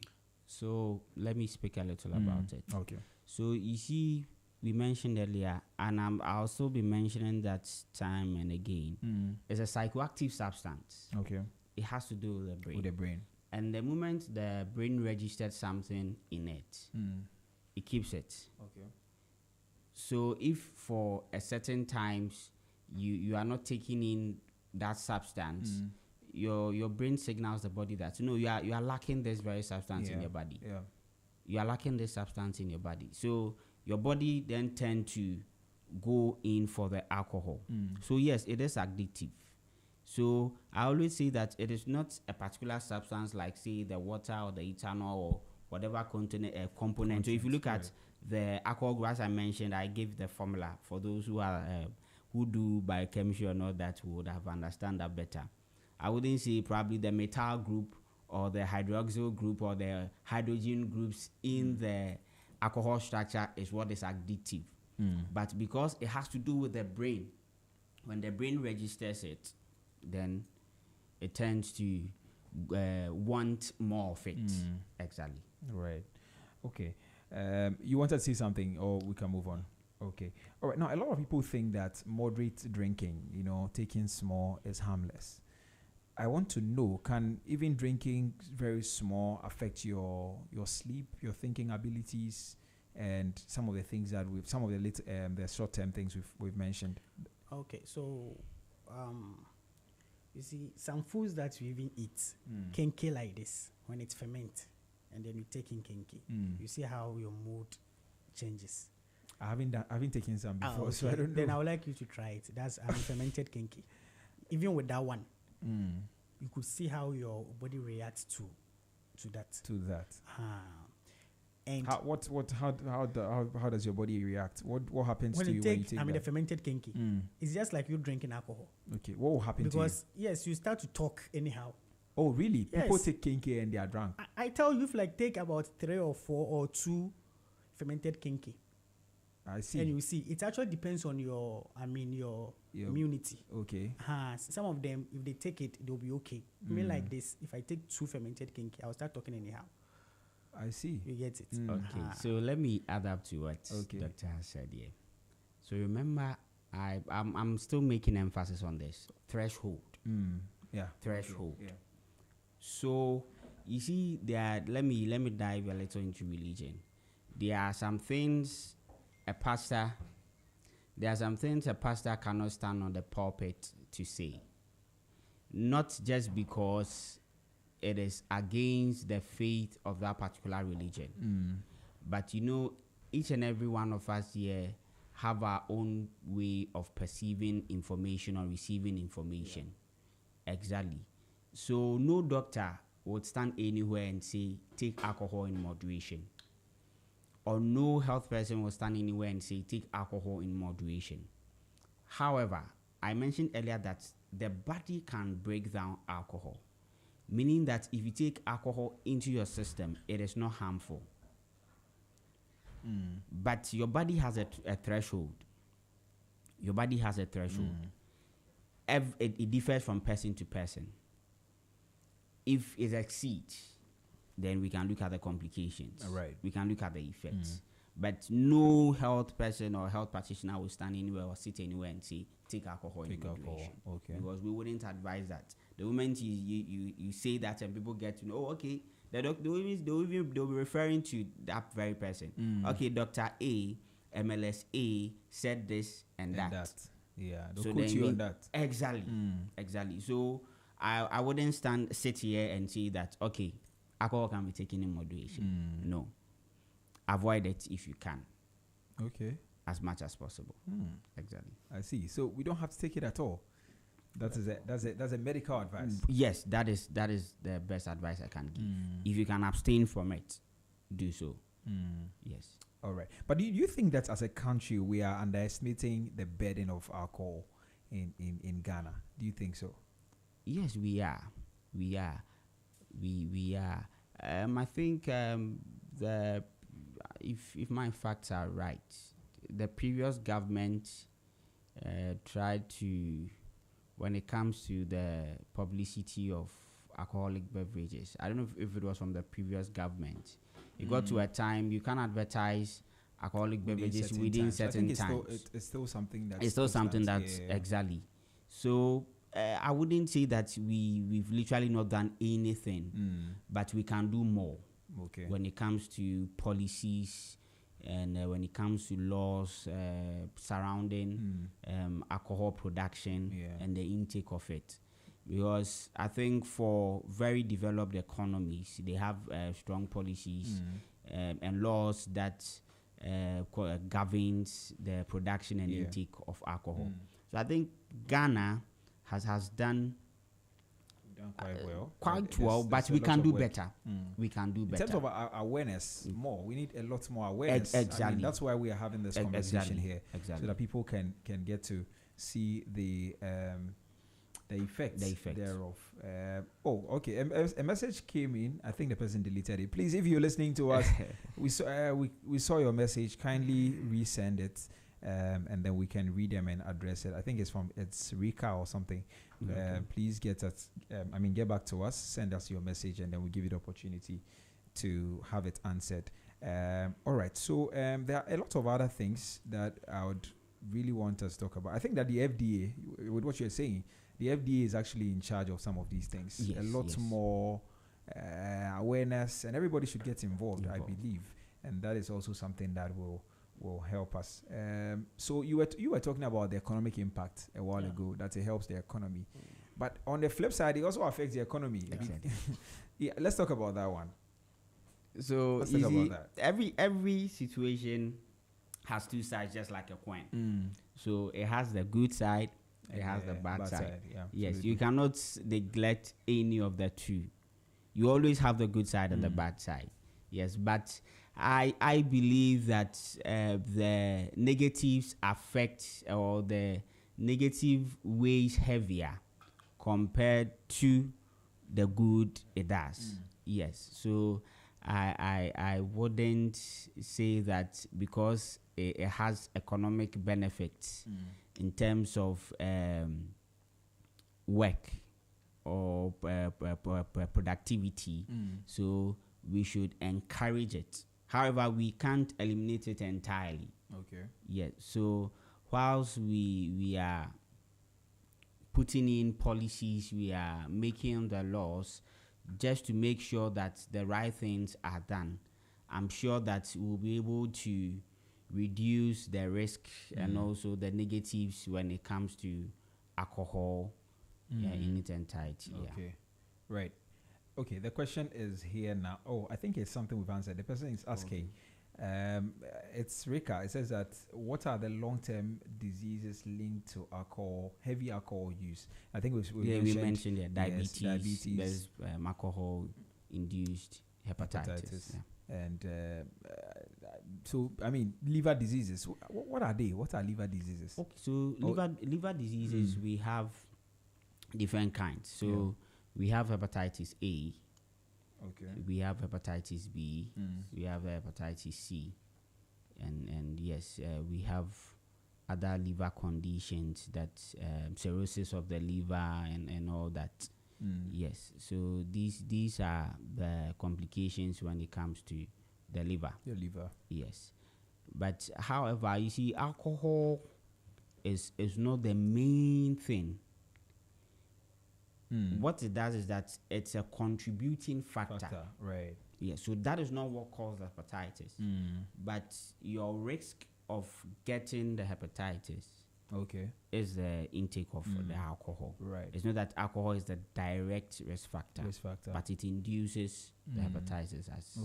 So let me speak a little about it. Okay. So you see, we mentioned earlier, and I'll also be mentioning that time and again. It's a psychoactive substance. Okay. It has to do with the brain. With the brain. And the moment the brain registered something in it, it keeps it. Okay. So if for a certain times you are not taking in that substance, your brain signals the body that you are lacking this very substance in your body. Yeah. You are lacking this substance in your body. So your body then tend to go in for the alcohol. So yes, it is addictive. So I always say that it is not a particular substance like, say, the water or the ethanol or whatever component. So if you look at the alcohol, as I mentioned, I gave the formula for those who are who do biochemistry or not, that would have understand that better. I wouldn't say probably the methyl group or the hydroxyl group or the hydrogen groups in the alcohol structure is what is addictive. But because it has to do with the brain, when the brain registers it, then it tends to want more of it. Exactly. Right. Okay. You wanted to say something, or we can move on? Okay. All right. Now, a lot of people think that moderate drinking, taking small, is harmless. I want to know, can even drinking very small affect your sleep, your thinking abilities, and some of the things that the short-term things we've mentioned? Okay. So, you see, some foods that we even eat, kenke like this, when it's ferment, and then you take in kenke, you see how your mood changes. I haven't taken some before, so I don't know. Then I would like you to try it. That's fermented kenke. Even with that one, you could see how your body reacts to that. And how does your body react? What happens to you when you take the fermented kenke? It's just like you drinking alcohol. Okay, what will happen to you? Because yes, you start to talk anyhow. Oh, really? Yes. People take kenke and they are drunk. I tell you, if take about 3 or 4 or 2 fermented kenke. I see. And you see, it actually depends on your immunity. Okay. Some of them, if they take it, they'll be okay. I mean, like this, if I take 2 fermented kenke, I'll start talking anyhow. I see. You get it. Okay. So let me add up to what Doctor has said here. So remember, I'm still making emphasis on this threshold. Yeah. Threshold. Yeah. So you see, let me dive a little into religion. There are some things a pastor cannot stand on the pulpit to say. Not just because it is against the faith of that particular religion. But each and every one of us here have our own way of perceiving information or receiving information. Exactly. So no doctor would stand anywhere and say, take alcohol in moderation. Or no health person will stand anywhere and say, take alcohol in moderation. However, I mentioned earlier that the body can break down alcohol, meaning that if you take alcohol into your system, it is not harmful. But your body has a threshold. Your body has a threshold. It differs from person to person. If it exceeds, then we can look at the complications. Right. We can look at the effects. But no health person or health practitioner will stand anywhere or sit anywhere and say, take alcohol in moderation. Okay. Because we wouldn't advise that. The moment you say that and people get to know, oh, okay, they'll be referring to that very person. Okay, Dr. A, MLS A said this and that. Yeah, they'll quote you on that. Exactly. Exactly. So I wouldn't sit here and say that, okay, alcohol can be taken in moderation. No. Avoid it if you can. Okay. As much as possible. Exactly. I see. So we don't have to take it at all. That's a medical advice. Yes, that is the best advice I can give. If you can abstain from it, do so. Yes. All right. But do you think that as a country we are underestimating the burden of alcohol in Ghana? Do you think so? Yes, we are. We are. I think if my facts are right, the previous government tried to, when it comes to the publicity of alcoholic beverages, I don't know if it was from the previous government. It got to a time you can't advertise alcoholic beverages within certain times. It's still something that's... It's still something that's... Exactly. So I wouldn't say that we've literally not done anything, but we can do more. Okay. When it comes to policies and when it comes to laws surrounding alcohol production and the intake of it. Because I think for very developed economies, they have strong policies and laws that governs the production and intake of alcohol. So I think Ghana has done quite well, but we can do better. We can do better. In terms of awareness, more. We need a lot more awareness. Exactly. I mean, that's why we are having this conversation here, so that people can get to see the effects thereof. Okay. A message came in. I think the person deleted it. Please, if you're listening to us, we saw your message. Kindly resend it, and then we can read them and address it. I think it's Rika or something. Please get back to us. Send us your message, and then we give you the opportunity to have it answered. All right. So there are a lot of other things that I would really want us to talk about. I think that the FDA, with what you're saying, the FDA is actually in charge of some of these things. Yes, a lot more awareness, and everybody should get involved, I believe. And that is also something that will help us. So you were talking about the economic impact a while ago, that it helps the economy. But on the flip side, it also affects the economy. Exactly. Let's talk about that one. So every situation has two sides, just like a coin. So it has the good side, it has the bad side. Yes, you cannot neglect any of the two. You always have the good side and the bad side. Yes, but I believe that the negatives affect, or the negative weighs heavier compared to the good it does. Yes, so I wouldn't say that because it has economic benefits in terms of work or productivity. So we should encourage it. However, we can't eliminate it entirely. Okay. Yeah. So whilst we are putting in policies, we are making the laws just to make sure that the right things are done, I'm sure that we'll be able to reduce the risk and also the negatives when it comes to alcohol in its entirety. Okay. Right. Okay, the question is here now. Oh, I think it's something we've answered. The person is asking, it's Rika. It says that what are the long-term diseases linked to heavy alcohol use? I think we mentioned diabetes. Yes, diabetes. There's alcohol-induced hepatitis. Yeah. And so, I mean, liver diseases. What are they? What are liver diseases? Okay, so liver diseases, we have different kinds. So we have hepatitis A. Okay. We have hepatitis B. We have hepatitis C. And yes, we have other liver conditions, that cirrhosis of the liver and all that. Yes. So these are the complications when it comes to the liver. The liver. Yes. But however, you see, alcohol is not the main thing. What it does is that it's a contributing factor. Right. Yeah, so that is not what causes hepatitis. But your risk of getting the hepatitis is the intake of the alcohol. Right. It's not that alcohol is the direct risk factor. But it induces the hepatitis as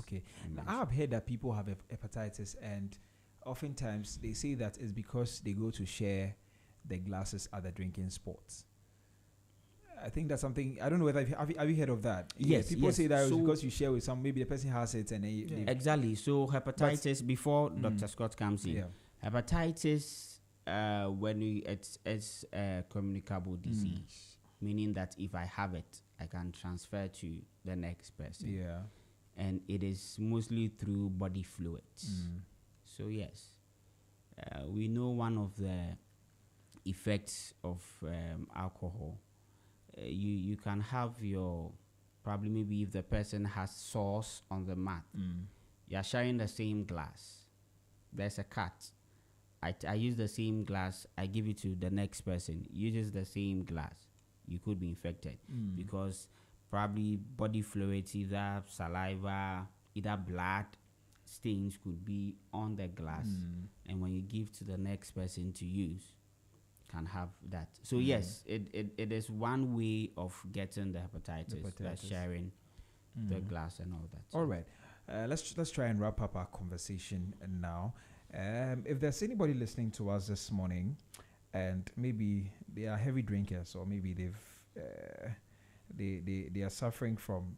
Now, I have heard that people have hepatitis, and oftentimes they say that it's because they go to share the glasses at the drinking spots. I think that's something, I don't know whether have you heard of that? Yes. People say that it's because you share with some, maybe the person has it and then exactly. So hepatitis, before Dr. Scott comes in, hepatitis, it's a communicable disease, meaning that if I have it, I can transfer to the next person. Yeah. And it is mostly through body fluids. So yes, we know one of the effects of alcohol. You can have your, probably maybe if the person has sauce on the mat, you're sharing the same glass. There's a cut. I use the same glass. I give it to the next person. Uses the same glass. You could be infected because probably body fluids, either saliva, either blood stains could be on the glass, and when you give to the next person to use, can have that. So yes, it is one way of getting the hepatitis. That's sharing the glass and all that. All right, let's try and wrap up our conversation now. If there's anybody listening to us this morning, and maybe they are heavy drinkers, or maybe they are suffering from,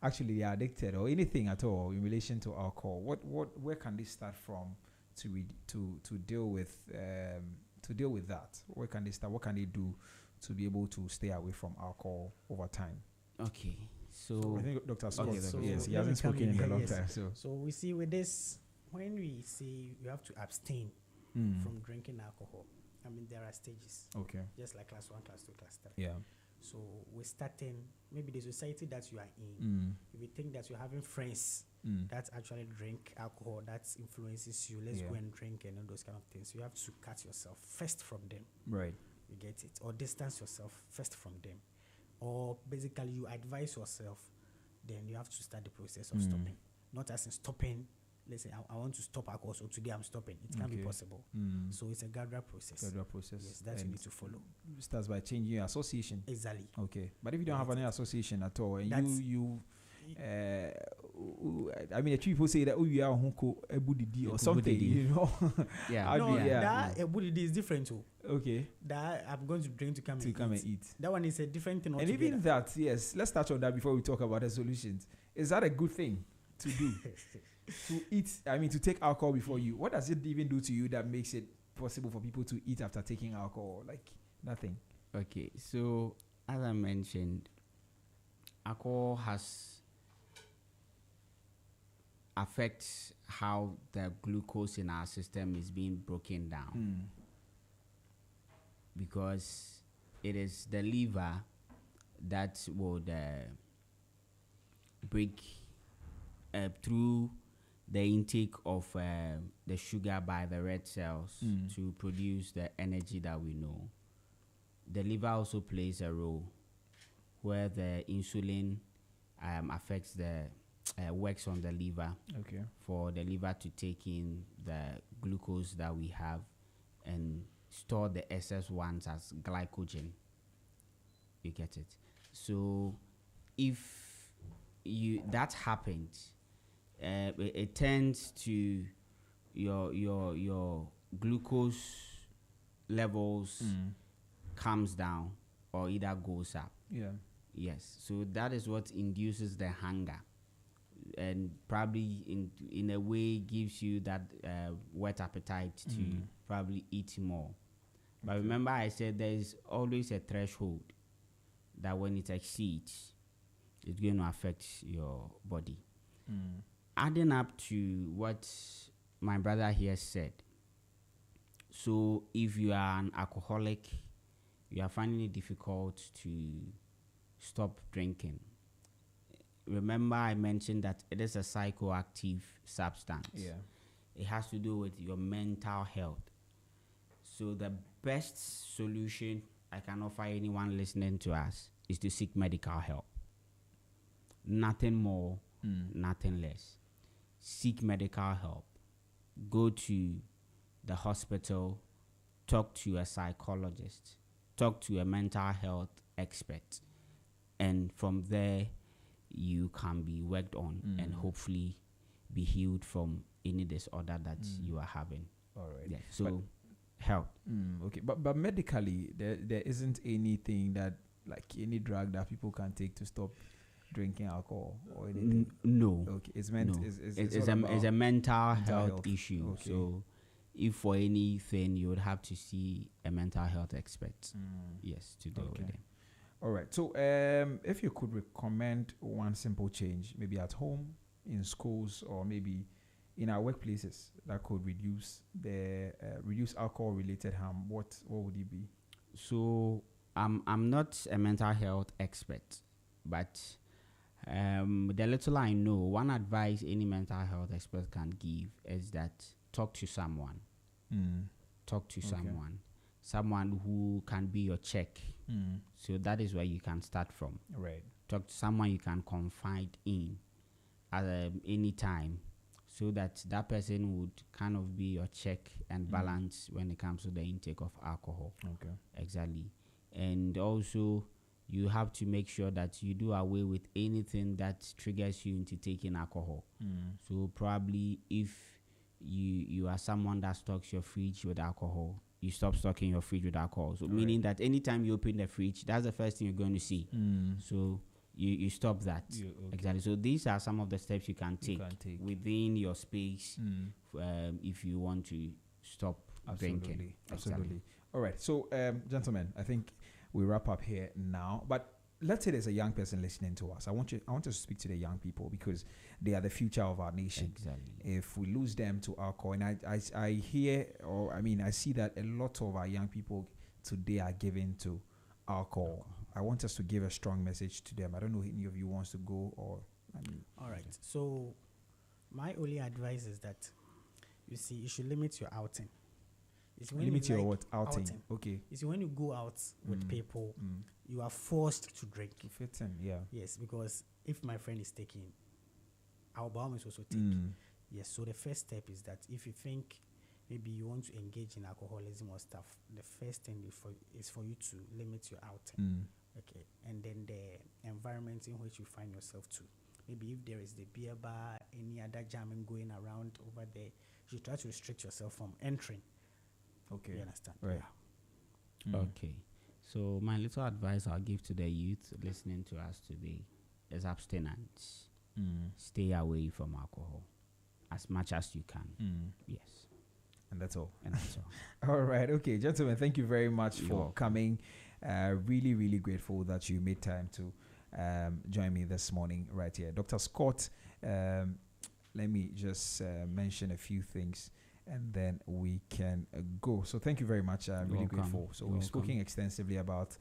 actually they are addicted or anything at all in relation to alcohol, where can they start from to deal with that? Where can they start? What can they do to be able to stay away from alcohol over time? Okay, so I think Dr. Scott, yes, he hasn't spoken in a long time. So we see with this, when we say you have to abstain from drinking alcohol, there are stages. Okay. Just like class 1, class 2, class 3. Yeah. So we're starting, maybe the society that you are in, if you think that you're having friends that actually drink alcohol, that influences you, let's go and drink and all those kind of things. You have to cut yourself first from them. Right. You get it? Or distance yourself first from them. Or basically you advise yourself, then you have to start the process of stopping. Not as in stopping, let's say I want to stop alcohol, so today I'm stopping. It can't be possible. So it's a gradual process. Yes, that you need to follow. Starts by changing your association. Exactly. Okay. But if you don't have any association at all, and you people say that you are hunko ebudidi or something, you know. That ebudidi is different too. Okay. That I'm going to drink to come and eat. That one is a different thing altogether. And even that, yes, let's touch on that before we talk about the solutions. Is that a good thing to do? To eat, to take alcohol before you. What does it even do to you that makes it possible for people to eat after taking alcohol? Like nothing. Okay, so as I mentioned, alcohol affects how the glucose in our system is being broken down, because it is the liver that would break through the intake of the sugar by the red cells to produce the energy that we know. The liver also plays a role where the insulin affects works on the liver for the liver to take in the glucose that we have and store the excess ones as glycogen. You get it? So if that happens, it tends to your glucose levels comes down or either goes up. Yeah. Yes. So that is what induces the hunger, and probably in a way gives you that wet appetite to probably eat more. But remember, I said there is always a threshold that when it exceeds, it's going to affect your body. Adding up to what my brother here said, so if you are an alcoholic, you are finding it difficult to stop drinking. Remember, I mentioned that it is a psychoactive substance. Yeah. It has to do with your mental health. So the best solution I can offer anyone listening to us is to seek medical help. Nothing more, nothing less. Seek medical help. Go to the hospital, talk to a psychologist, talk to a mental health expert, and from there you can be worked on and hopefully be healed from any disorder that you are having. All right. Yeah. So help. Okay, but medically, there isn't anything that, like any drug that people can take to stop drinking alcohol or anything. No. Okay, it's meant. No. It's It's a mental health issue. Okay. So if for anything, you would have to see a mental health expert. Yes, to deal with it. All right. So, if you could recommend one simple change, maybe at home, in schools, or maybe in our workplaces, that could reduce alcohol-related harm, what would it be? So I'm not a mental health expert, but the little I know, one advice any mental health expert can give is that talk to someone. Talk to someone who can be your check. So that is where you can start from. Right. Talk to someone you can confide in at any time, so that person would kind of be your check and balance when it comes to the intake of alcohol. Okay. Exactly. And also, you have to make sure that you do away with anything that triggers you into taking alcohol. So probably if you are someone that stocks your fridge with alcohol, you stop stocking your fridge with alcohol. So meaning that anytime you open the fridge, that's the first thing you're going to see. So you stop that. Exactly. So these are some of the steps you can take within your space if you want to stop drinking. Absolutely. All right. So, gentlemen, I think we wrap up here now. But let's say there's a young person listening to us. I want to speak to the young people because they are the future of our nation. Exactly. If we lose them to alcohol, and I hear, or I mean, I see that a lot of our young people today are given to alcohol. I want us to give a strong message to them. I don't know if any of you wants to go or. All right. So, my only advice is that you should limit your outing. Limit your what? Outing. Okay. You see, when you go out with people, you are forced to drink. To fit in, yeah. Yes, because if my friend is taking, our Baum is also take. Yes, so the first step is that if you think maybe you want to engage in alcoholism or stuff, the first thing is for you to limit your outing. Okay, and then the environment in which you find yourself to. Maybe if there is the beer bar, any other jamming going around over there, you try to restrict yourself from entering. Okay. You understand? Right. Yeah. Okay. So my little advice I'll give to the youth listening to us today is abstinence. Stay away from alcohol as much as you can. Yes. And that's all. All. All right. Okay, gentlemen, thank you very much for coming. Really, really grateful that you made time to join me this morning right here. Dr. Scott, let me just mention a few things and then we can go. So thank you very much. I'm really grateful. So we've spoken extensively about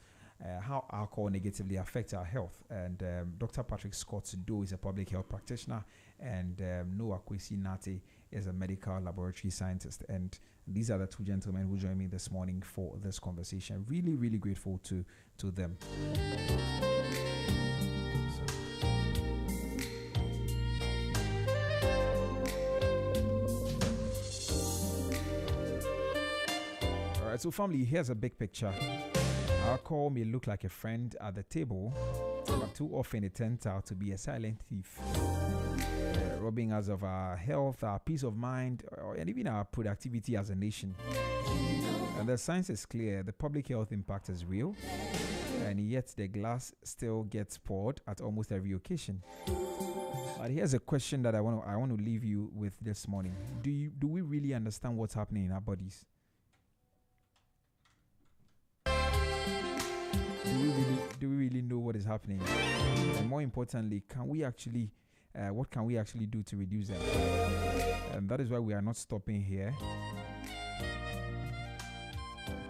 how alcohol negatively affects our health. And Dr. Patrick Scott Doe is a public health practitioner, and Noah Kwesi Nate is a medical laboratory scientist. And these are the two gentlemen who joined me this morning for this conversation. Really, really grateful to them. So family, here's a big picture. Alcohol may look like a friend at the table, but too often it turns out to be a silent thief, robbing us of our health, our peace of mind, and even our productivity as a nation. And the science is clear, the public health impact is real, and yet the glass still gets poured at almost every occasion. But here's a question that I want to leave you with this morning. Do we really understand what's happening in our bodies? Do we really know what is happening? And more importantly, what can we actually do to reduce them? And that is why we are not stopping here.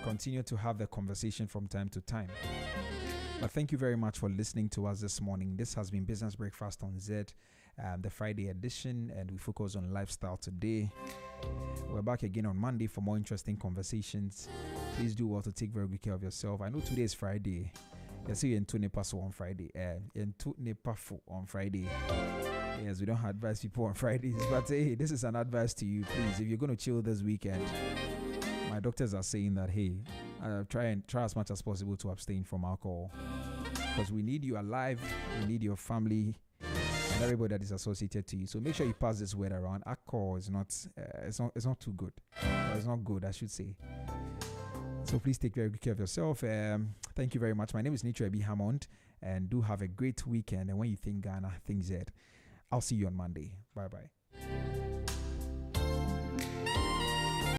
Continue to have the conversation from time to time. But thank you very much for listening to us this morning. This has been Business Breakfast on Z, the Friday edition, and we focus on lifestyle today. We're back again on Monday for more interesting conversations. Please do well to take very good care of yourself. I know today is Friday. You see you in Tunipaso on Friday. In Tunipafu on Friday. Yes, we don't advise people on Fridays, but hey, this is an advice to you. Please, if you're going to chill this weekend, my doctors are saying that hey, try as much as possible to abstain from alcohol, because we need you alive. We need your family and everybody that is associated to you. So make sure you pass this word around. Alcohol is not it's not too good. It's not good, I should say. So please take very good care of yourself. Thank you very much. My name is Nitra B. Hammond, and do have a great weekend. And when you think Ghana, think Z. I'll see you on Monday. Bye bye.